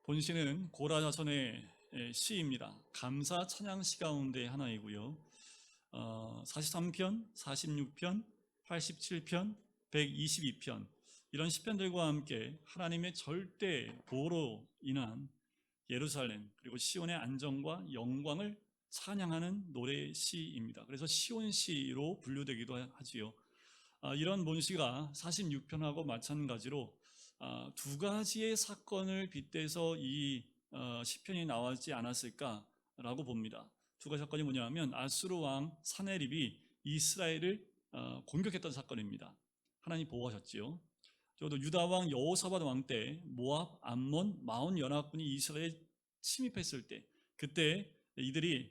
본시는 고라 자손의 시입니다. 감사 찬양 시 가운데 하나이고요. 43편, 46편, 87편, 122편 이런 시편들과 함께 하나님의 절대 보호로 인한 예루살렘 그리고 시온의 안정과 영광을 찬양하는 노래 시입니다. 그래서 시온시로 분류되기도 하지요. 이런 본시가 46편하고 마찬가지로 두 가지의 사건을 빗대서 이 시편이 나왔지 않았을까라고 봅니다. 두 가지 사건이 뭐냐면 아수르 왕 사네립이 이스라엘을 공격했던 사건입니다. 하나님 보호하셨지요. 저도 유다 왕 여호사밧 왕 때 모압, 암몬, 마온 연합군이 이스라엘 침입했을 때 그때 이들이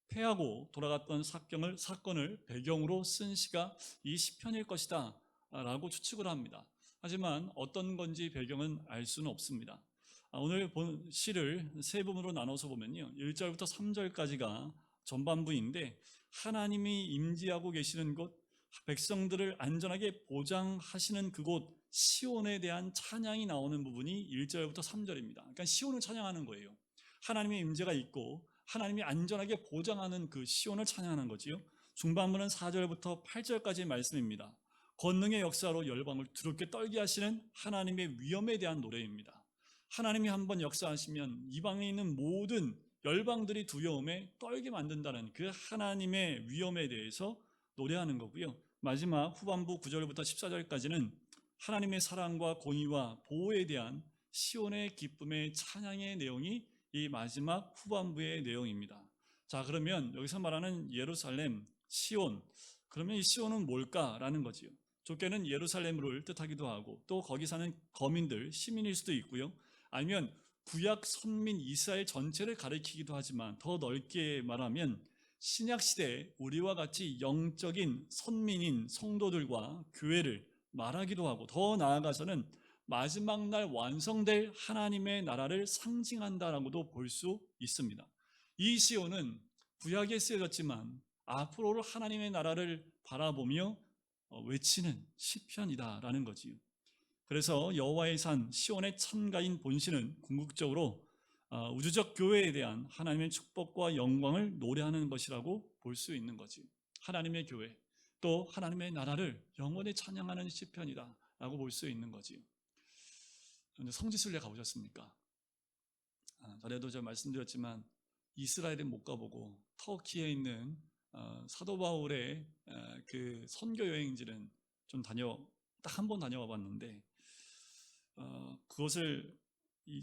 패하고 돌아갔던 사건을 배경으로 쓴 시가 이 시편일 것이다 라고 추측을 합니다. 하지만 어떤 건지 배경은 알 수는 없습니다. 오늘 본 시를 세 부분으로 나눠서 보면요, 1절부터 3절까지가 전반부인데 하나님이 임재하고 계시는 곳, 백성들을 안전하게 보장하시는 그곳 시온에 대한 찬양이 나오는 부분이 1절부터 3절입니다. 그러니까 시온을 찬양하는 거예요. 하나님의 임재가 있고 하나님이 안전하게 보장하는 그 시온을 찬양하는 거지요. 중반부는 4절부터 8절까지의 말씀입니다. 권능의 역사로 열방을 두렵게 떨게 하시는 하나님의 위엄에 대한 노래입니다. 하나님이 한번 역사하시면 이방에 있는 모든 열방들이 두려움에 떨게 만든다는 그 하나님의 위엄에 대해서 노래하는 거고요. 마지막 후반부 9절부터 14절까지는 하나님의 사랑과 공의와 보호에 대한 시온의 기쁨의 찬양의 내용이 이 마지막 후반부의 내용입니다. 자, 그러면 여기서 말하는 예루살렘, 시온, 그러면 이 시온은 뭘까라는 거지요. 좁게는 예루살렘을 뜻하기도 하고 또 거기 사는 거민들, 시민일 수도 있고요. 아니면 구약 선민 이스라엘 전체를 가리키기도 하지만 더 넓게 말하면 신약시대 우리와 같이 영적인 선민인 성도들과 교회를 말하기도 하고 더 나아가서는 마지막 날 완성될 하나님의 나라를 상징한다라고도 볼 수 있습니다. 이 시온은 구약에 쓰여졌지만 앞으로 하나님의 나라를 바라보며 외치는 시편이다라는 거지요. 그래서 여호와의 산 시온의 참가인 본시는 궁극적으로 우주적 교회에 대한 하나님의 축복과 영광을 노래하는 것이라고 볼 수 있는 거지요. 하나님의 교회 또 하나님의 나라를 영원히 찬양하는 시편이다라고 볼 수 있는 거지요. 성지순례 가보셨습니까? 전에도 제가 말씀드렸지만 이스라엘은 못 가보고 터키에 있는 사도 바울의 그 선교 여행지는 좀 딱 한 번 다녀와 봤는데 그것을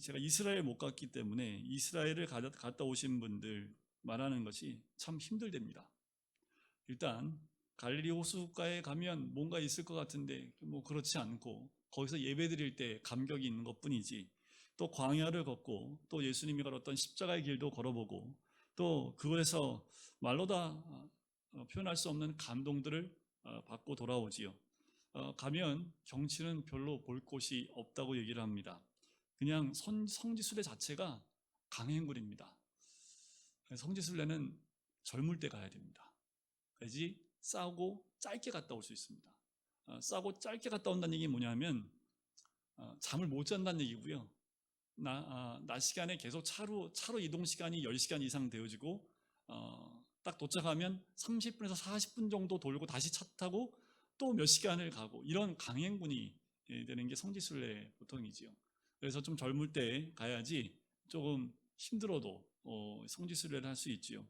제가 이스라엘 못 갔기 때문에 이스라엘을 갔다 오신 분들 말하는 것이 참 힘들답니다. 일단 갈릴리 호수가에 가면 뭔가 있을 것 같은데 뭐 그렇지 않고 거기서 예배 드릴 때 감격이 있는 것뿐이지 또 광야를 걷고 또 예수님이 걸었던 십자가의 길도 걸어보고 또 그곳에서 말로 다 표현할 수 없는 감동들을 받고 돌아오지요. 가면 경치는 별로 볼 곳이 없다고 얘기를 합니다. 그냥 성지순례 자체가 강행군입니다. 성지순례는 젊을 때 가야 됩니다. 그래야지 싸고 짧게 갔다 올 수 있습니다. 싸고 짧게 갔다 온다는 얘기 뭐냐면 잠을 못 잔다는 얘기고요. 낮 시간에 계속 차로 이동 시간이 10시간 이상 되어지고 딱 도착하면 30분에서 40분 정도 돌고 다시 차 타고 또 몇 시간을 가고 이런 강행군이 되는 게 성지순례 보통이지요. 그래서 좀 젊을 때 가야지 조금 힘들어도 성지순례를 할 수 있지요.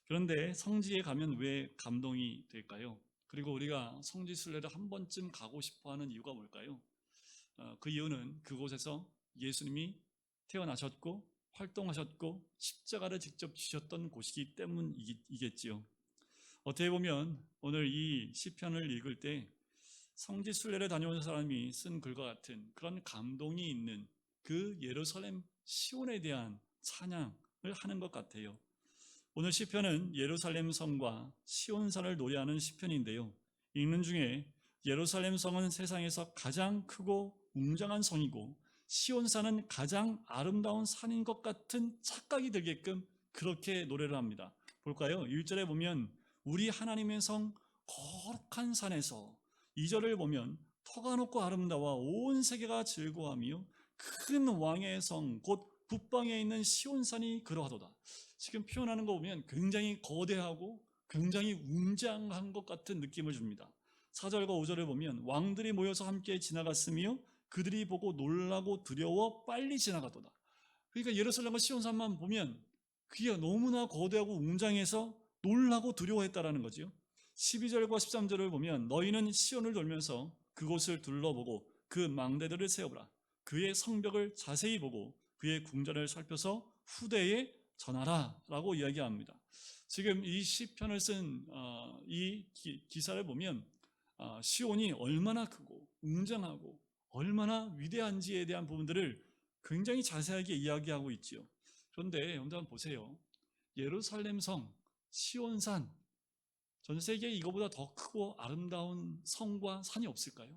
그런데 성지에 가면 왜 감동이 될까요? 그리고 우리가 성지순례를 한 번쯤 가고 싶어 하는 이유가 뭘까요? 그 이유는 그곳에서 예수님이 태어나셨고 활동하셨고 십자가를 직접 지셨던 곳이기 때문이겠지요. 어떻게 보면 오늘 이 시편을 읽을 때 성지순례를 다녀온 사람이 쓴 글과 같은 그런 감동이 있는 그 예루살렘 시온에 대한 찬양을 하는 것 같아요. 오늘 시편은 예루살렘 성과 시온산을 노래하는 시편인데요. 읽는 중에 예루살렘 성은 세상에서 가장 크고 웅장한 성이고 시온산은 가장 아름다운 산인 것 같은 착각이 들게끔 그렇게 노래를 합니다. 볼까요? 1절에 보면 우리 하나님의 성 거룩한 산에서, 2절을 보면 터가 높고 아름다워 온 세계가 즐거워하며 큰 왕의 성 곧 북방에 있는 시온산이 그러하도다. 지금 표현하는 거 보면 굉장히 거대하고 굉장히 웅장한 것 같은 느낌을 줍니다. 4절과 5절을 보면 왕들이 모여서 함께 지나갔으며 그들이 보고 놀라고 두려워 빨리 지나가도다. 그러니까 예루살렘과 시온산만 보면 그게 너무나 거대하고 웅장해서 놀라고 두려워했다라는 거지요. 12절과 13절을 보면 너희는 시온을 돌면서 그곳을 둘러보고 그 망대들을 세워보라. 그의 성벽을 자세히 보고 그의 궁전을 살펴서 후대에 전하라 라고 이야기합니다. 지금 이 시편을 쓴 이 기사를 보면 시온이 얼마나 크고 웅장하고 얼마나 위대한지에 대한 부분들을 굉장히 자세하게 이야기하고 있지요. 그런데 여러분 한번 보세요. 예루살렘 성, 시온산, 전 세계에 이거보다 더 크고 아름다운 성과 산이 없을까요?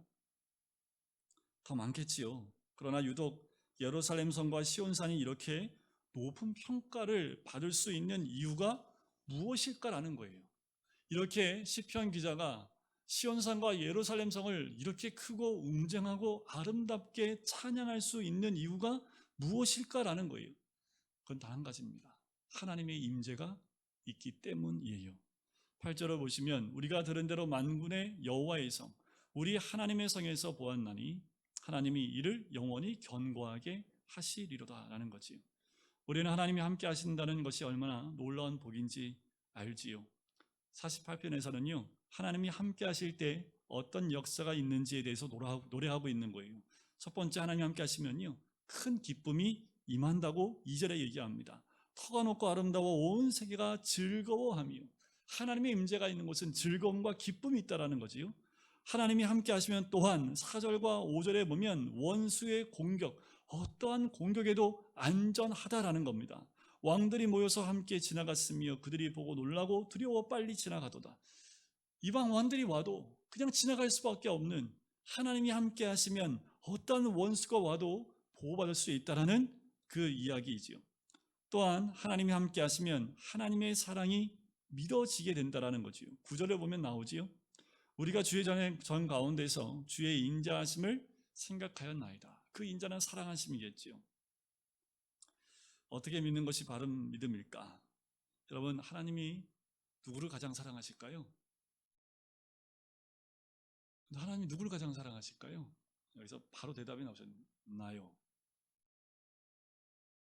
더 많겠지요. 그러나 유독 예루살렘 성과 시온산이 이렇게 높은 평가를 받을 수 있는 이유가 무엇일까라는 거예요. 이렇게 시편 기자가 시온산과 예루살렘 성을 이렇게 크고 웅장하고 아름답게 찬양할 수 있는 이유가 무엇일까라는 거예요. 그건 단 한 가지입니다. 하나님의 임재가 있기 때문이에요. 8절을 보시면 우리가 들은 대로 만군의 여호와의 성, 우리 하나님의 성에서 보았나니 하나님이 이를 영원히 견고하게 하시리로다라는 거지요. 우리는 하나님이 함께 하신다는 것이 얼마나 놀라운 복인지 알지요. 48편에서는요, 하나님이 함께 하실 때 어떤 역사가 있는지에 대해서 노래하고 있는 거예요. 첫 번째, 하나님 함께 하시면요, 큰 기쁨이 임한다고 2절에 얘기합니다. 터가 높고 아름다워 온 세계가 즐거워하며, 하나님의 임재가 있는 곳은 즐거움과 기쁨이 있다라는 거지요. 하나님이 함께 하시면 또한 4절과 5절에 보면 원수의 공격, 어떠한 공격에도 안전하다라는 겁니다. 왕들이 모여서 함께 지나갔으며 그들이 보고 놀라고 두려워 빨리 지나가도다. 이방 왕들이 와도 그냥 지나갈 수밖에 없는, 하나님이 함께 하시면 어떤 원수가 와도 보호받을 수 있다라는 그 이야기이지요. 또한 하나님이 함께 하시면 하나님의 사랑이 믿어지게 된다라는 거지요. 9절에 보면 나오지요. 우리가 주의 전 가운데서 주의 인자하심을 생각하였나이다. 그 인자는 사랑하심이겠지요. 어떻게 믿는 것이 바른 믿음일까? 여러분, 하나님이 누구를 가장 사랑하실까요? 하나님이 누구를 가장 사랑하실까요? 여기서 바로 대답이 나오셨나요?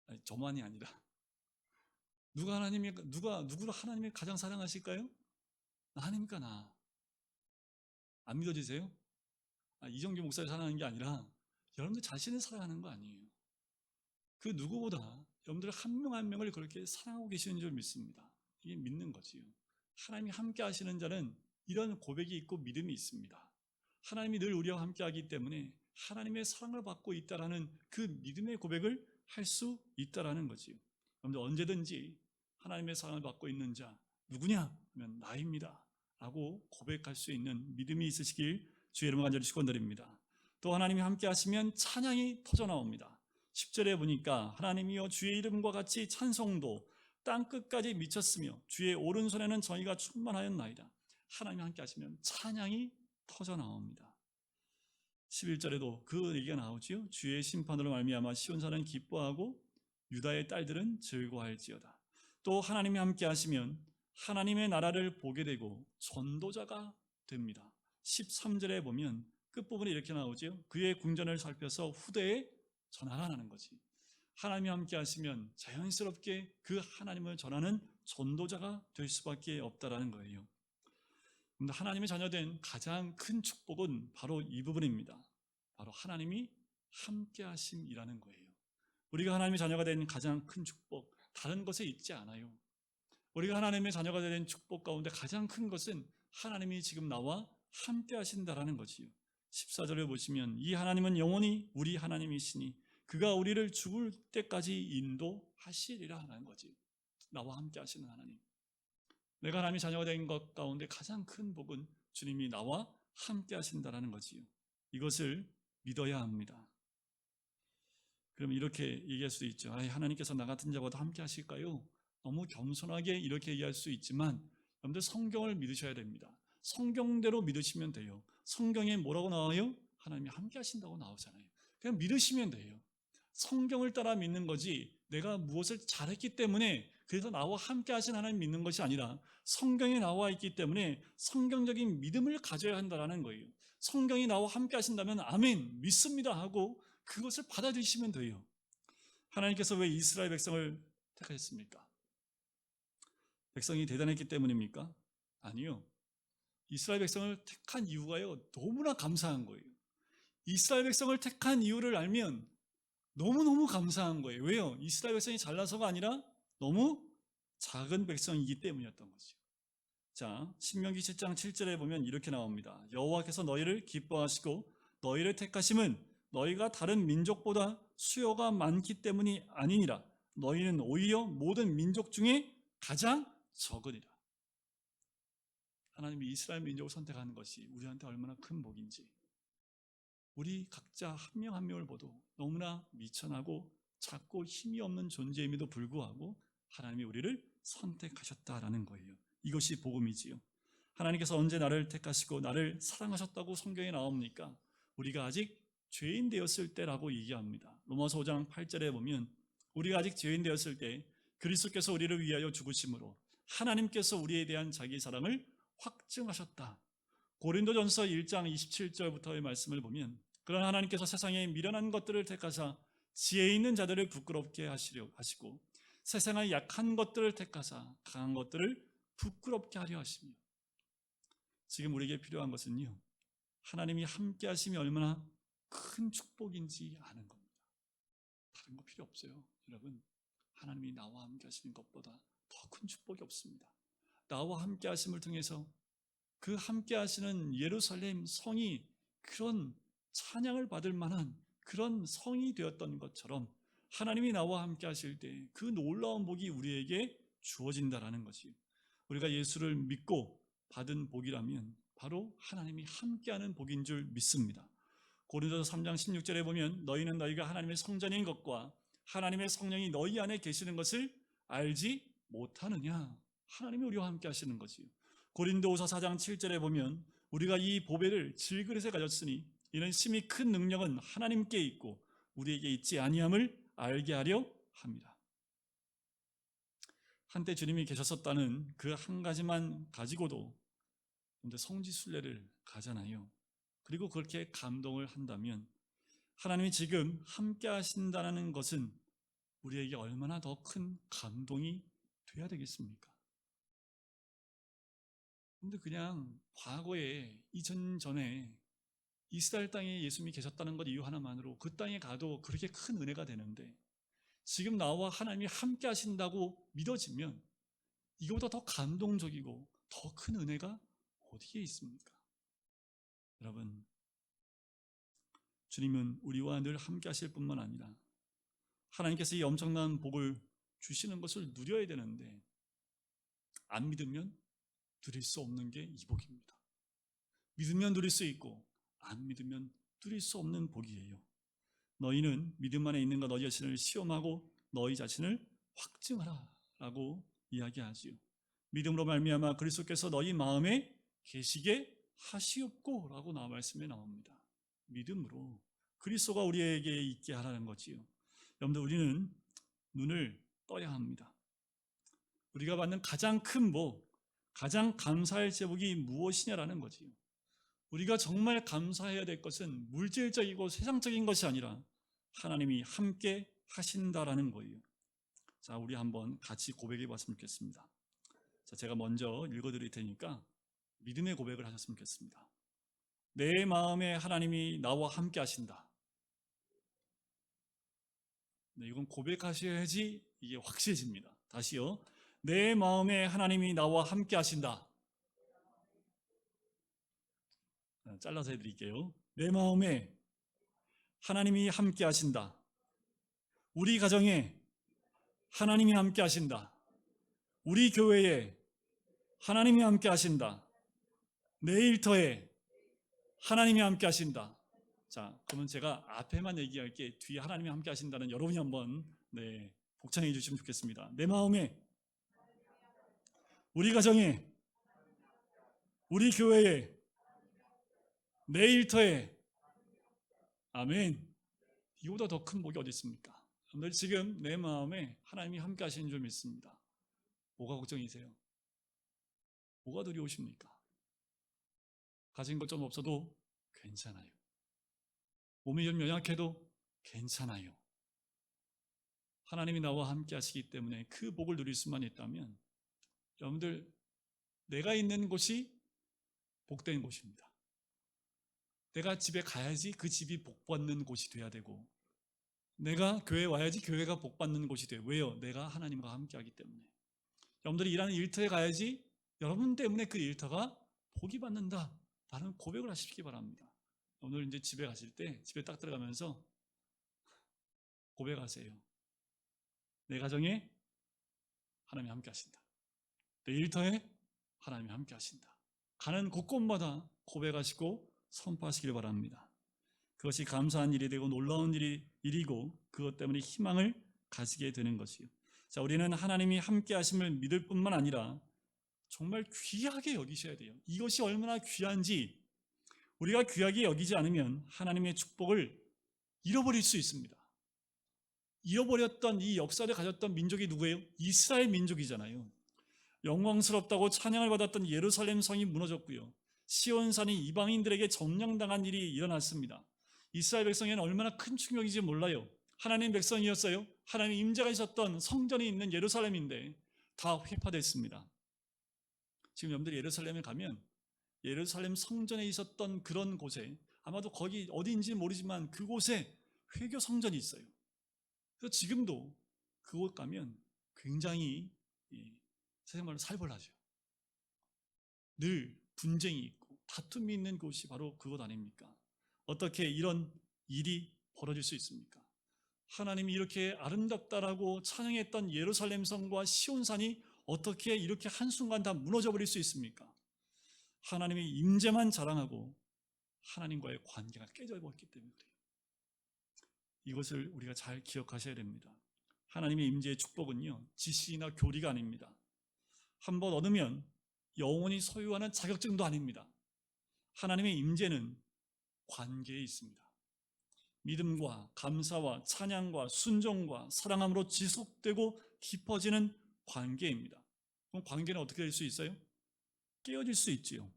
아니, 저만이 아니라 누구를 하나님이 가장 사랑하실까요? 나니까 나. 안 믿어지세요? 이정규 목사를 사랑하는 게 아니라 여러분들 자신을 사랑하는 거 아니에요. 그 누구보다 여러분들 한 명 한 명을 그렇게 사랑하고 계시는 줄 믿습니다. 이게 믿는 거지요. 하나님이 함께 하시는 자는 이런 고백이 있고 믿음이 있습니다. 하나님이 늘 우리와 함께 하기 때문에 하나님의 사랑을 받고 있다라는 그 믿음의 고백을 할 수 있다라는 거지요. 여러분들 언제든지 하나님의 사랑을 받고 있는 자 누구냐? 하면 나입니다 라고 고백할 수 있는 믿음이 있으시길 주의 이름으로 간절히 축원드립니다. 또 하나님이 함께 하시면 찬양이 터져나옵니다. 10절에 보니까 하나님이여 주의 이름과 같이 찬송도 땅끝까지 미쳤으며 주의 오른손에는 정의가 충만하였나이다. 하나님이 함께 하시면 찬양이 터져나옵니다. 11절에도 그 얘기가 나오지요. 주의 심판으로 말미암아 시온산은 기뻐하고 유다의 딸들은 즐거워할지어다. 또 하나님이 함께 하시면 하나님의 나라를 보게 되고 전도자가 됩니다. 13절에 보면 끝부분에 이렇게 나오죠. 그의 궁전을 살펴서 후대에 전하라는 거지. 하나님이 함께 하시면 자연스럽게 그 하나님을 전하는 전도자가 될 수밖에 없다라는 거예요. 하나님의 자녀된 가장 큰 축복은 바로 이 부분입니다. 바로 하나님이 함께 하심이라는 거예요. 우리가 하나님의 자녀가 된 가장 큰 축복, 다른 것에 있지 않아요. 우리가 하나님의 자녀가 된 축복 가운데 가장 큰 것은 하나님이 지금 나와 함께 하신다라는 거지요. 14절을 보시면 이 하나님은 영원히 우리 하나님이시니 그가 우리를 죽을 때까지 인도하시리라는 거지. 나와 함께 하시는 하나님. 내가 하나님의 자녀가 된 것 가운데 가장 큰 복은 주님이 나와 함께 하신다라는 거지요. 이것을 믿어야 합니다. 그럼 이렇게 얘기할 수도 있죠. 하나님께서 나 같은 자보다 함께 하실까요? 너무 겸손하게 이렇게 얘기할 수 있지만 여러분들 성경을 믿으셔야 됩니다. 성경대로 믿으시면 돼요. 성경에 뭐라고 나와요? 하나님이 함께 하신다고 나오잖아요. 그냥 믿으시면 돼요. 성경을 따라 믿는 거지 내가 무엇을 잘했기 때문에 그래서 나와 함께 하신 하나님 믿는 것이 아니라 성경에 나와 있기 때문에 성경적인 믿음을 가져야 한다는 거예요. 성경이 나와 함께 하신다면 아멘 믿습니다 하고 그것을 받아들이시면 돼요. 하나님께서 왜 이스라엘 백성을 택하셨습니까? 백성이 대단했기 때문입니까? 아니요. 이스라엘 백성을 택한 이유가요 너무나 감사한 거예요. 이스라엘 백성을 택한 이유를 알면 너무너무 감사한 거예요. 왜요? 이스라엘 백성이 잘나서가 아니라 너무 작은 백성이기 때문이었던 거죠. 자, 신명기 7장 7절에 보면 이렇게 나옵니다. 여호와께서 너희를 기뻐하시고 너희를 택하심은 너희가 다른 민족보다 수요가 많기 때문이 아니니라. 너희는 오히려 모든 민족 중에 가장 적으니라. 하나님이 이스라엘 민족을 선택하는 것이 우리한테 얼마나 큰 복인지, 우리 각자 한 명 한 명을 보도 너무나 미천하고 작고 힘이 없는 존재임에도 불구하고 하나님이 우리를 선택하셨다라는 거예요. 이것이 복음이지요. 하나님께서 언제 나를 택하시고 나를 사랑하셨다고 성경에 나옵니까? 우리가 아직 죄인 되었을 때라고 얘기합니다. 로마서 5장 8절에 보면 우리가 아직 죄인 되었을 때 그리스도께서 우리를 위하여 죽으심으로 하나님께서 우리에 대한 자기 사랑을 확증하셨다. 고린도전서 1장 27절부터의 말씀을 보면 그러나 하나님께서 세상에 미련한 것들을 택하사 지혜 있는 자들을 부끄럽게 하시려 하시고 세상의 약한 것들을 택하사 강한 것들을 부끄럽게 하려 하시며, 지금 우리에게 필요한 것은요 하나님이 함께 하심이 얼마나 큰 축복인지 아는 겁니다. 다른 거 필요 없어요. 여러분, 하나님이 나와 함께 하시는 것보다 더 큰 축복이 없습니다. 나와 함께 하심을 통해서 그 함께 하시는 예루살렘 성이 그런 찬양을 받을 만한 그런 성이 되었던 것처럼 하나님이 나와 함께 하실 때 그 놀라운 복이 우리에게 주어진다라는 것이요, 우리가 예수를 믿고 받은 복이라면 바로 하나님이 함께하는 복인 줄 믿습니다. 고린도서 3장 16절에 보면 너희는 너희가 하나님의 성전인 것과 하나님의 성령이 너희 안에 계시는 것을 알지 못하느냐. 하나님이 우리와 함께 하시는 거지요. 고린도후서 4장 7절에 보면 우리가 이 보배를 질그릇에 가졌으니 이는 심히 큰 능력은 하나님께 있고 우리에게 있지 아니함을 알게 하려 합니다. 한때 주님이 계셨었다는 그 한 가지만 가지고도 성지순례를 가잖아요. 그리고 그렇게 감동을 한다면 하나님이 지금 함께 하신다는 것은 우리에게 얼마나 더 큰 감동이 돼야 되겠습니까? 근데 그냥 과거에 2000년 전에 이스라엘 땅에 예수님이 계셨다는 것 이유 하나만으로 그 땅에 가도 그렇게 큰 은혜가 되는데 지금 나와 하나님이 함께 하신다고 믿어지면 이거보다 더 감동적이고 더 큰 은혜가 어디에 있습니까? 여러분, 주님은 우리와 늘 함께 하실 뿐만 아니라 하나님께서 이 엄청난 복을 주시는 것을 누려야 되는데 안 믿으면 누릴 수 없는 게 이 복입니다. 믿으면 누릴 수 있고 안 믿으면 누릴 수 없는 복이에요. 너희는 믿음 안에 있는 것 너희 자신을 시험하고 너희 자신을 확증하라 라고 이야기하지요. 믿음으로 말미암아 그리스도께서 너희 마음에 계시게 하시옵고 라고 말씀에 나옵니다. 믿음으로 그리스도가 우리에게 있게 하라는 거지요. 여러분들, 우리는 눈을 떠야 합니다. 우리가 받는 가장 큰 복, 가장 감사할 제복이 무엇이냐라는 거지요. 우리가 정말 감사해야 될 것은 물질적이고 세상적인 것이 아니라 하나님이 함께 하신다라는 거예요. 자, 우리 한번 같이 고백해 봤으면 좋겠습니다. 자, 제가 먼저 읽어드릴 테니까 믿음의 고백을 하셨으면 좋겠습니다. 내 마음에 하나님이 나와 함께 하신다. 네, 이건 고백하셔야지 이게 확실해집니다. 다시요. 내 마음에 하나님이 나와 함께 하신다. 잘라서 해드릴게요. 내 마음에 하나님이 함께 하신다. 우리 가정에 하나님이 함께 하신다. 우리 교회에 하나님이 함께 하신다. 내 일터에 하나님이 함께 하신다. 자, 그러면 제가 앞에만 얘기할게 뒤에 하나님이 함께 하신다는 여러분이 한번 복창해 주시면 좋겠습니다. 내 마음에, 우리 가정에, 우리 교회에, 내 일터에, 아멘. 이보다 더 큰 복이 어디 있습니까? 여러분들 지금 내 마음에 하나님이 함께 하시는 줄 믿습니다. 뭐가 걱정이세요? 뭐가 두려우십니까? 가진 것 좀 없어도 괜찮아요. 몸이 좀 연약해도 괜찮아요. 하나님이 나와 함께 하시기 때문에 그 복을 누릴 수만 있다면 여러분들 내가 있는 곳이 복된 곳입니다. 내가 집에 가야지 그 집이 복받는 곳이 돼야 되고 내가 교회에 와야지 교회가 복받는 곳이 돼요. 왜요? 내가 하나님과 함께 하기 때문에. 여러분들이 일하는 일터에 가야지 여러분 때문에 그 일터가 복이 받는다 라는 고백을 하시기 바랍니다. 오늘 이제 집에 가실 때 집에 딱 들어가면서 고백하세요. 내 가정에 하나님이 함께 하신다. 내 일터에 하나님이 함께 하신다. 가는 곳곳마다 고백하시고 선포하시길 바랍니다. 그것이 감사한 일이 되고 놀라운 일이고 그것 때문에 희망을 가지게 되는 것이요. 자, 우리는 하나님이 함께 하심을 믿을 뿐만 아니라 정말 귀하게 여기셔야 돼요. 이것이 얼마나 귀한지 우리가 귀하게 여기지 않으면 하나님의 축복을 잃어버릴 수 있습니다. 잃어버렸던 이 역사를 가졌던 민족이 누구예요? 이스라엘 민족이잖아요. 영광스럽다고 찬양을 받았던 예루살렘 성이 무너졌고요. 시온산이 이방인들에게 점령당한 일이 일어났습니다. 이스라엘 백성에는 얼마나 큰 충격인지 몰라요. 하나님 백성이었어요. 하나님 임재가 있었던 성전이 있는 예루살렘인데 다 회파됐습니다. 지금 여러분들이 예루살렘에 가면 예루살렘 성전에 있었던 그런 곳에 아마도 거기 어디인지 모르지만 그곳에 회교 성전이 있어요. 그래서 지금도 그곳 가면 굉장히 세상 말로 살벌하죠. 늘 분쟁이 있고 다툼이 있는 곳이 바로 그곳 아닙니까? 어떻게 이런 일이 벌어질 수 있습니까? 하나님이 이렇게 아름답다라고 찬양했던 예루살렘 성과 시온산이 어떻게 이렇게 한순간 다 무너져 버릴 수 있습니까? 하나님의 임재만 자랑하고 하나님과의 관계가 깨져 버렸기 때문에 그래요. 이것을 우리가 잘 기억하셔야 됩니다. 하나님의 임재의 축복은요, 지식이나 교리가 아닙니다. 한번 얻으면 영원히 소유하는 자격증도 아닙니다. 하나님의 임재는 관계에 있습니다. 믿음과 감사와 찬양과 순종과 사랑함으로 지속되고 깊어지는 관계입니다. 그럼 관계는 어떻게 될 수 있어요? 깨어질 수 있지요.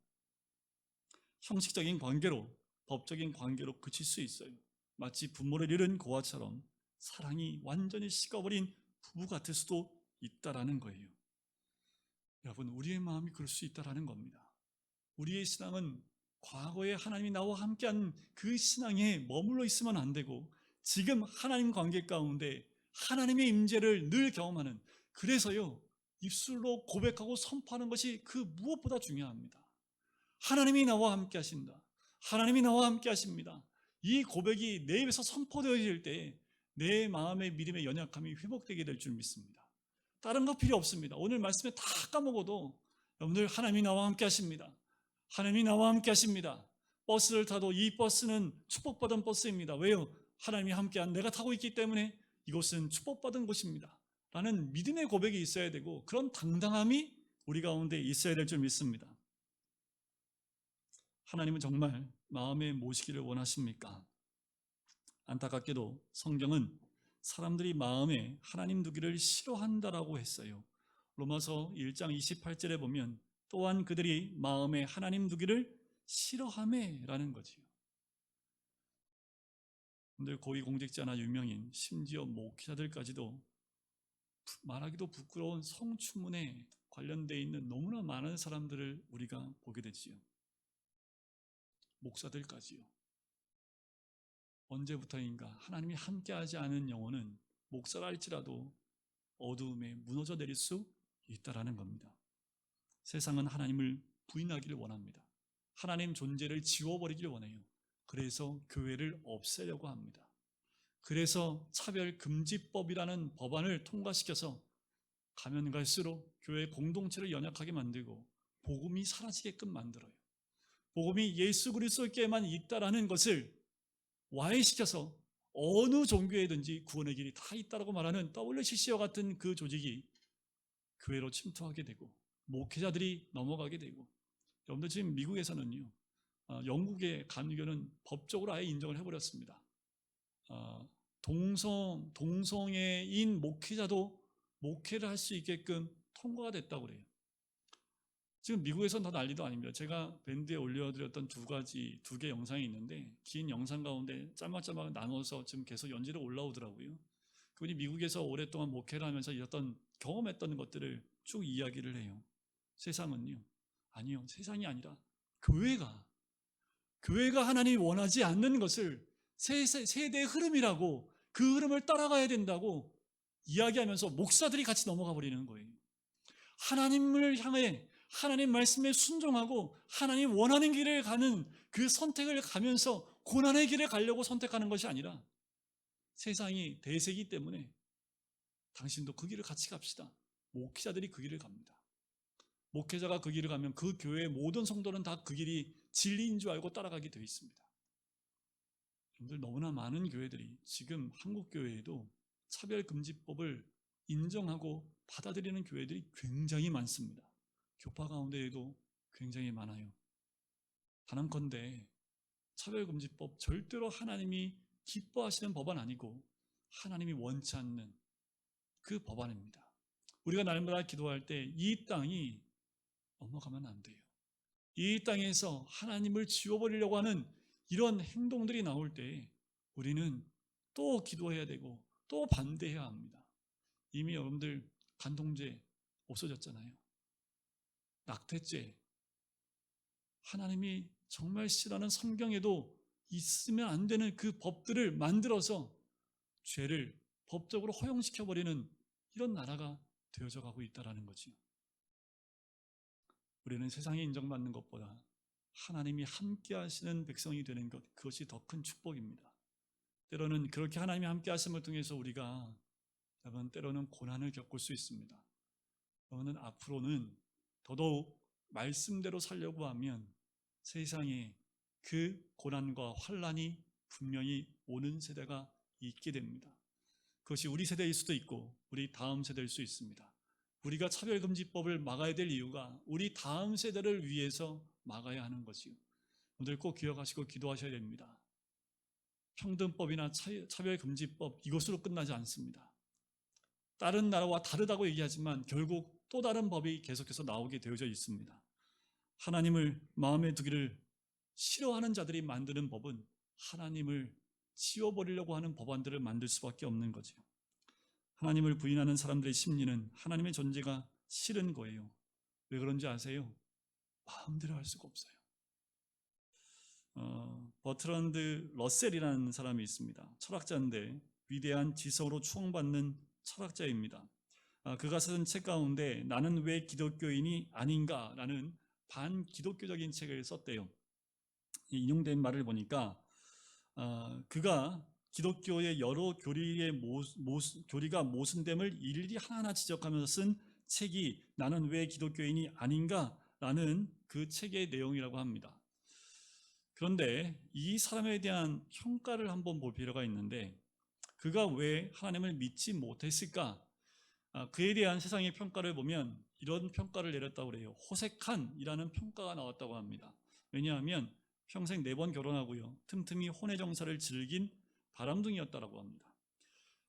형식적인 관계로, 법적인 관계로 그칠 수 있어요. 마치 부모를 잃은 고아처럼 사랑이 완전히 식어버린 부부 같을 수도 있다라는 거예요. 여러분, 우리의 마음이 그럴 수 있다라는 겁니다. 우리의 신앙은 과거에 하나님이 나와 함께한 그 신앙에 머물러 있으면 안 되고 지금 하나님 관계 가운데 하나님의 임재를 늘 경험하는, 그래서요 입술로 고백하고 선포하는 것이 그 무엇보다 중요합니다. 하나님이 나와 함께 하신다. 하나님이 나와 함께 하십니다. 이 고백이 내 입에서 선포되어질 때 내 마음의 믿음의 연약함이 회복되게 될 줄 믿습니다. 다른 거 필요 없습니다. 오늘 말씀에 다 까먹어도 여러분들 하나님이 나와 함께 하십니다. 하나님이 나와 함께 하십니다. 버스를 타도 이 버스는 축복받은 버스입니다. 왜요? 하나님이 함께한, 내가 타고 있기 때문에 이곳은 축복받은 곳입니다 라는 믿음의 고백이 있어야 되고 그런 당당함이 우리 가운데 있어야 될 줄 믿습니다. 하나님은 정말 마음에 모시기를 원하십니까? 안타깝게도 성경은 사람들이 마음에 하나님 두기를 싫어한다라고 했어요. 로마서 1장 28절에 보면 또한 그들이 마음에 하나님 두기를 싫어하매라는 거지요. 근데 고위공직자나 유명인, 심지어 목회자들까지도 말하기도 부끄러운 성추문에 관련되어 있는 너무나 많은 사람들을 우리가 보게 되지요. 목사들까지요. 언제부터인가 하나님이 함께하지 않은 영혼은 목사라 할지라도 어두움에 무너져 내릴 수 있다라는 겁니다. 세상은 하나님을 부인하기를 원합니다. 하나님 존재를 지워버리기를 원해요. 그래서 교회를 없애려고 합니다. 그래서 차별금지법이라는 법안을 통과시켜서 가면 갈수록 교회 공동체를 연약하게 만들고 복음이 사라지게끔 만들어요. 복음이 예수 그리스도께만 있다라는 것을 와해시켜서 어느 종교에든지 구원의 길이 다 있다라고 말하는 WCC와 같은 그 조직이 교회로 침투하게 되고 목회자들이 넘어가게 되고, 여러분들 지금 미국에서는요, 영국의 간유교는 법적으로 아예 인정을 해버렸습니다. 동성애인 목회자도 목회를 할 수 있게끔 통과가 됐다고 그래요. 지금 미국에선 더 난리도 아닙니다. 제가 밴드에 올려드렸던 두 개 영상이 있는데 긴 영상 가운데 짤막짤막 나눠서 지금 계속 연재로 올라오더라고요. 그분이 미국에서 오랫동안 목회를 하면서 경험했던 것들을 쭉 이야기를 해요. 세상은요? 아니요. 세상이 아니라 교회가 하나님이 원하지 않는 것을 세대의 흐름이라고 그 흐름을 따라가야 된다고 이야기하면서 목사들이 같이 넘어가 버리는 거예요. 하나님을 향해 하나님 말씀에 순종하고 하나님 원하는 길을 가는 그 선택을 가면서 고난의 길을 가려고 선택하는 것이 아니라 세상이 대세이기 때문에 당신도 그 길을 같이 갑시다. 목회자들이 그 길을 갑니다. 목회자가 그 길을 가면 그 교회의 모든 성도는 다 그 길이 진리인 줄 알고 따라가게 되어 있습니다. 여러분들, 너무나 많은 교회들이 지금 한국 교회에도 차별금지법을 인정하고 받아들이는 교회들이 굉장히 많습니다. 교파 가운데에도 굉장히 많아요. 단언컨대 차별금지법 절대로 하나님이 기뻐하시는 법안 아니고 하나님이 원치 않는 그 법안입니다. 우리가 날마다 기도할 때 이 땅이 넘어가면 안 돼요. 이 땅에서 하나님을 지워버리려고 하는 이런 행동들이 나올 때 우리는 또 기도해야 되고 또 반대해야 합니다. 이미 여러분들 간통죄 없어졌잖아요. 낙태죄, 하나님이 정말 싫어하는 성경에도 있으면 안 되는 그 법들을 만들어서 죄를 법적으로 허용시켜버리는 이런 나라가 되어져 가고 있다는 거지요. 우리는 세상에 인정받는 것보다 하나님이 함께 하시는 백성이 되는 것, 그것이 더 큰 축복입니다. 때로는 그렇게 하나님이 함께 하심을 통해서 우리가 때로는 고난을 겪을 수 있습니다. 여러분은 앞으로는 더더욱 말씀대로 살려고 하면 세상에 그 고난과 환난이 분명히 오는 세대가 있게 됩니다. 그것이 우리 세대일 수도 있고 우리 다음 세대일 수 있습니다. 우리가 차별금지법을 막아야 될 이유가 우리 다음 세대를 위해서 막아야 하는 거지요. 오늘 꼭 기억하시고 기도하셔야 됩니다. 평등법이나 차별금지법 이것으로 끝나지 않습니다. 다른 나라와 다르다고 얘기하지만 결국 또 다른 법이 계속해서 나오게 되어져 있습니다. 하나님을 마음에 두기를 싫어하는 자들이 만드는 법은 하나님을 지워버리려고 하는 법안들을 만들 수밖에 없는 거죠. 하나님을 부인하는 사람들의 심리는 하나님의 존재가 싫은 거예요. 왜 그런지 아세요? 마음대로 할 수가 없어요. 버트런드 러셀이라는 사람이 있습니다. 철학자인데 위대한 지성으로 추앙받는 철학자입니다. 그가 쓴 책 가운데 나는 왜 기독교인이 아닌가라는 반기독교적인 책을 썼대요. 인용된 말을 보니까 그가 기독교의 여러 교리가 모순됨을 일일이 하나하나 지적하면서 쓴 책이 나는 왜 기독교인이 아닌가라는 그 책의 내용이라고 합니다. 그런데 이 사람에 대한 평가를 한번 볼 필요가 있는데 그가 왜 하나님을 믿지 못했을까? 그에 대한 세상의 평가를 보면 이런 평가를 내렸다고 그래요. 호색한이라는 평가가 나왔다고 합니다. 왜냐하면 평생 4번 결혼하고요. 틈틈이 혼외정사를 즐긴 바람둥이였다고 합니다.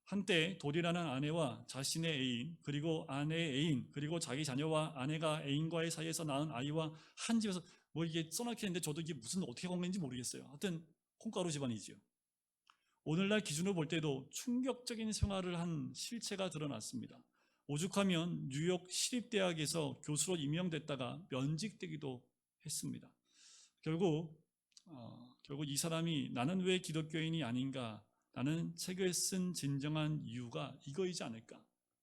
한때 돌이라는 아내와 자신의 애인, 그리고 아내의 애인, 그리고 자기 자녀와 아내가 애인과의 사이에서 낳은 아이와 한 집에서 이게 써놨겠는데 저도 이게 무슨 어떻게 건 건지 모르겠어요. 하여튼 콩가루 집안이지요. 오늘날 기준으로 볼 때도 충격적인 생활을 한 실체가 드러났습니다. 오죽하면 뉴욕 시립대학에서 교수로 임명됐다가 면직되기도 했습니다. 결국 이 사람이 나는 왜 기독교인이 아닌가? 라는 책을 쓴 진정한 이유가 이거이지 않을까?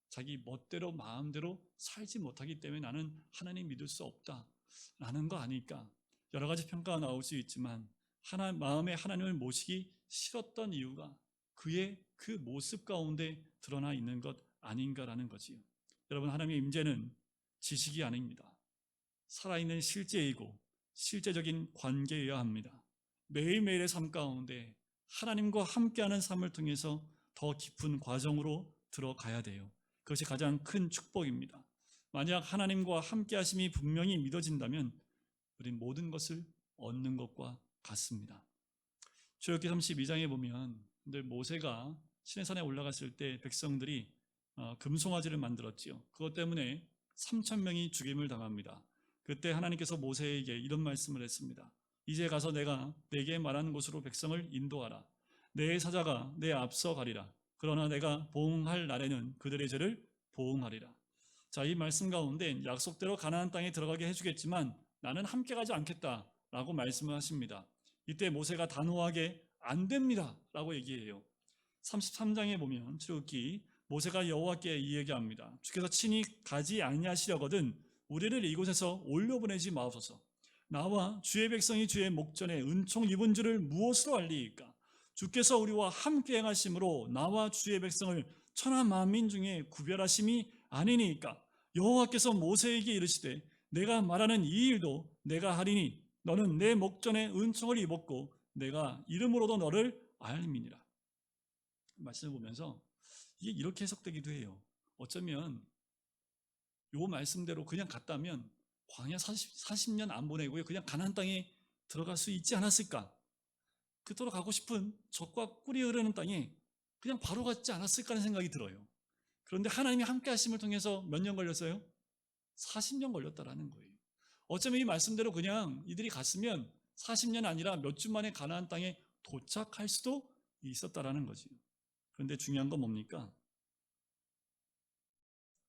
자기 멋대로 마음대로 살지 못하기 때문에 나는 하나님 믿을 수 없다 라는 거 아닐까? 여러 가지 평가가 나올 수 있지만 마음에 하나님을 모시기 싫었던 이유가 그의 그 모습 가운데 드러나 있는 것 아닌가라는 거지요. 여러분, 하나님의 임재는 지식이 아닙니다. 살아있는 실제이고 실제적인 관계여야 합니다. 매일매일의 삶 가운데 하나님과 함께하는 삶을 통해서 더 깊은 과정으로 들어가야 돼요. 그것이 가장 큰 축복입니다. 만약 하나님과 함께하심이 분명히 믿어진다면 우린 모든 것을 얻는 것과 같습니다. 출애굽기 32장에 보면 모세가 시내산에 올라갔을 때 백성들이 금송아지를 만들었지요. 그것 때문에 3,000명이 죽임을 당합니다. 그때 하나님께서 모세에게 이런 말씀을 했습니다. 이제 가서 내가 내게 말한 곳으로 백성을 인도하라. 내 사자가 내 앞서 가리라. 그러나 내가 보응할 날에는 그들의 죄를 보응하리라. 자, 이 말씀 가운데 약속대로 가나안 땅에 들어가게 해주겠지만 나는 함께 가지 않겠다라고 말씀을 하십니다. 이때 모세가 단호하게 안 됩니다 라고 얘기해요. 33장에 보면 출애굽기 모세가 여호와께 이야기합니다. 주께서 친히 가지 아니하시려거든 우리를 이곳에서 올려보내지 마옵소서. 나와 주의 백성이 주의 목전에 은총 입은 줄을 무엇으로 알리이까? 주께서 우리와 함께 행하심으로 나와 주의 백성을 천하 만민 중에 구별하심이 아니니까. 여호와께서 모세에게 이르시되 내가 말하는 이 일도 내가 하리니 너는 내 목전에 은총을 입었고 내가 이름으로도 너를 알미니라. 말씀을 보면서 이게 이렇게 해석되기도 해요. 어쩌면 요 말씀대로 그냥 갔다면 광야 40년 안 보내고요, 그냥 가나안 땅에 들어갈 수 있지 않았을까? 그토록 가고 싶은 젖과 꿀이 흐르는 땅에 그냥 바로 갔지 않았을까 하는 생각이 들어요. 그런데 하나님이 함께 하심을 통해서 몇 년 걸렸어요? 40년 걸렸다라는 거예요. 어쩌면 이 말씀대로 그냥 이들이 갔으면 40년 아니라 몇 주 만에 가나안 땅에 도착할 수도 있었다라는 거지. 그런데 중요한 건 뭡니까?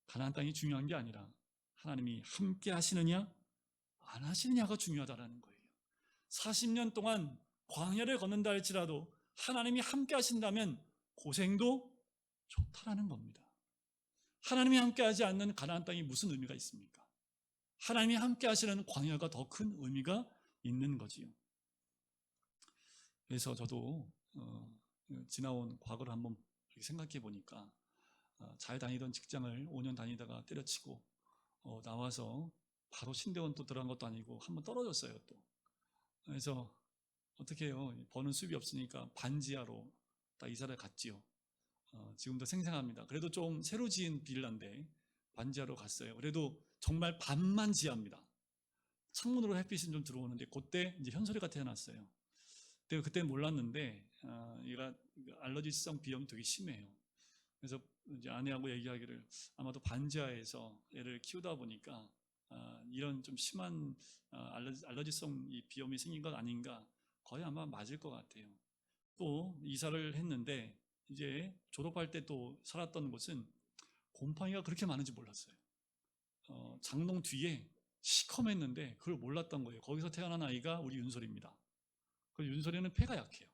가나안 땅이 중요한 게 아니라 하나님이 함께 하시느냐 안 하시느냐가 중요하다라는 거예요. 40년 동안 광야를 걷는다 할지라도 하나님이 함께 하신다면 고생도 좋다라는 겁니다. 하나님이 함께 하지 않는 가나안 땅이 무슨 의미가 있습니까? 하나님이 함께 하시는 광야가 더 큰 의미가 있는 거지요. 그래서 저도 지나온 과거를 한번 생각해 보니까 잘 다니던 직장을 5년 다니다가 때려치고 나와서 바로 신대원 또 들어간 것도 아니고 한번 떨어졌어요 또. 그래서 어떻게 해요? 버는 수입이 없으니까 반지하로 딱 이사를 갔지요. 지금도 생생합니다. 그래도 좀 새로 지은 빌라인데 반지하로 갔어요. 그래도 정말 반만 지합니다. 창문으로 햇빛이 좀 들어오는데 그때 이제 현솔이가 태어났어요. 그때 몰랐는데 얘가 알러지성 비염이 되게 심해요. 그래서 이제 아내하고 얘기하기를 아마도 반지하에서 애를 키우다 보니까 이런 좀 심한 알러지성 이 비염이 생긴 것 아닌가, 거의 아마 맞을 것 같아요. 또 이사를 했는데 이제 졸업할 때 또 살았던 곳은 곰팡이가 그렇게 많은지 몰랐어요. 장롱 뒤에 시커맸는데 그걸 몰랐던 거예요. 거기서 태어난 아이가 우리 윤솔입니다. 그 윤솔이는 폐가 약해요.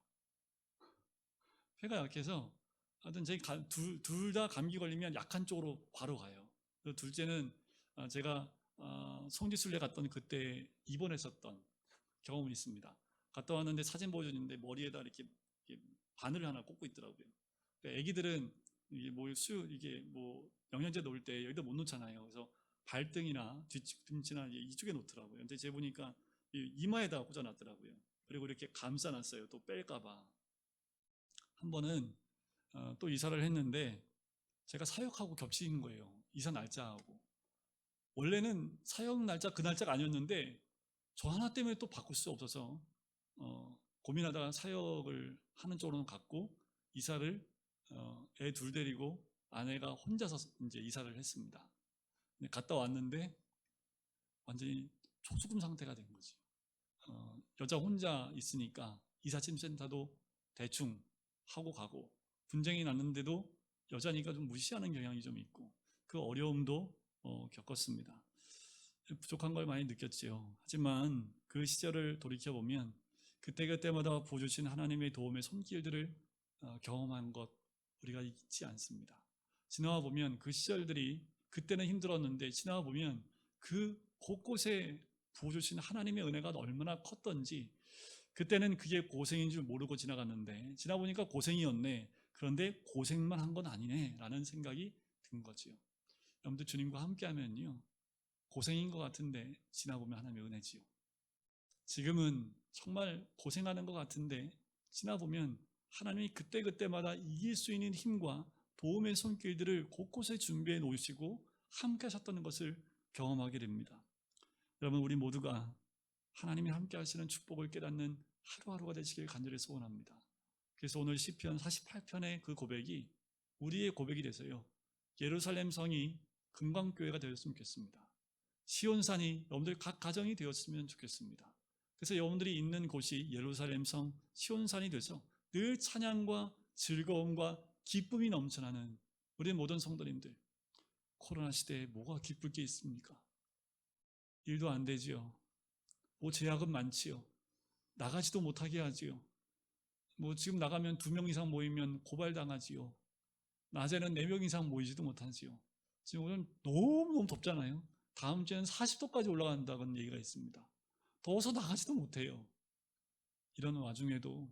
폐가 약해서 하여튼 저희 둘 다 감기 걸리면 약한 쪽으로 바로 가요. 둘째는 제가 성지순례 갔던 그때 입원했었던 경험이 있습니다. 갔다 왔는데 사진 보여줬는데 머리에다 이렇게 바늘을 하나 꽂고 있더라고요. 애기들은 이게 뭐 영양제 놓을 때 여기다 못 놓잖아요. 그래서 발등이나 뒤꿈치나 이쪽에 놓더라고요. 근데 제가 보니까 이마에다 꽂아놨더라고요. 그리고 이렇게 감싸놨어요. 또 뺄까봐. 한 번은 또 이사를 했는데 제가 사역하고 겹친 거예요. 이사 날짜하고. 원래는 사역 날짜 그 날짜가 아니었는데 저 하나 때문에 또 바꿀 수 없어서 고민하다가 사역을 하는 쪽으로는 갔고 이사를 애 둘 데리고 아내가 혼자서 이제 이사를 했습니다. 갔다 왔는데 완전히 초수금 상태가 된 거지. 여자 혼자 있으니까 이삿짐센터도 대충 하고 가고 분쟁이 났는데도 여자니까 좀 무시하는 경향이 좀 있고 그 어려움도 겪었습니다. 부족한 걸 많이 느꼈지요. 하지만 그 시절을 돌이켜보면 그때그때마다 보여주신 하나님의 도움의 손길들을 경험한 것 우리가 잊지 않습니다. 지나와 보면 그 시절들이 그때는 힘들었는데 지나와 보면 그 곳곳에 부어주신 하나님의 은혜가 얼마나 컸던지 그때는 그게 고생인 줄 모르고 지나갔는데 지나보니까 고생이었네. 그런데 고생만 한 건 아니네 라는 생각이 든 거지요. 여러분들 주님과 함께 하면요 고생인 것 같은데 지나보면 하나님의 은혜지요. 지금은 정말 고생하는 것 같은데 지나보면 하나님이 그때그때마다 이길 수 있는 힘과 도움의 손길들을 곳곳에 준비해 놓으시고 함께 하셨다는 것을 경험하게 됩니다. 여러분 우리 모두가 하나님이 함께 하시는 축복을 깨닫는 하루하루가 되시길 간절히 소원합니다. 그래서 오늘 시편 48편의 그 고백이 우리의 고백이 돼서요, 예루살렘 성이 금광교회가 되었으면 좋겠습니다. 시온산이 여러분들 각 가정이 되었으면 좋겠습니다. 그래서 여러분들이 있는 곳이 예루살렘 성 시온산이 돼서 늘 찬양과 즐거움과 기쁨이 넘쳐나는 우리 모든 성도님들, 코로나 시대에 뭐가 기쁠 게 있습니까? 일도 안 되지요. 뭐 제약은 많지요. 나가지도 못하게 하지요. 뭐 지금 나가면 2명 이상 모이면 고발당하지요. 낮에는 4명 이상 모이지도 못하지요. 지금 오늘 너무 덥잖아요. 다음 주에는 40도까지 올라간다는 얘기가 있습니다. 더워서 나가지도 못해요. 이런 와중에도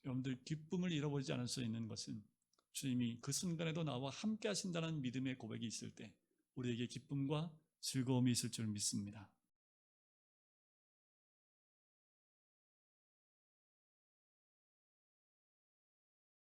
여러분들 기쁨을 잃어버리지 않을 수 있는 것은 주님이 그 순간에도 나와 함께 하신다는 믿음의 고백이 있을 때 우리에게 기쁨과 즐거움이 있을 줄 믿습니다.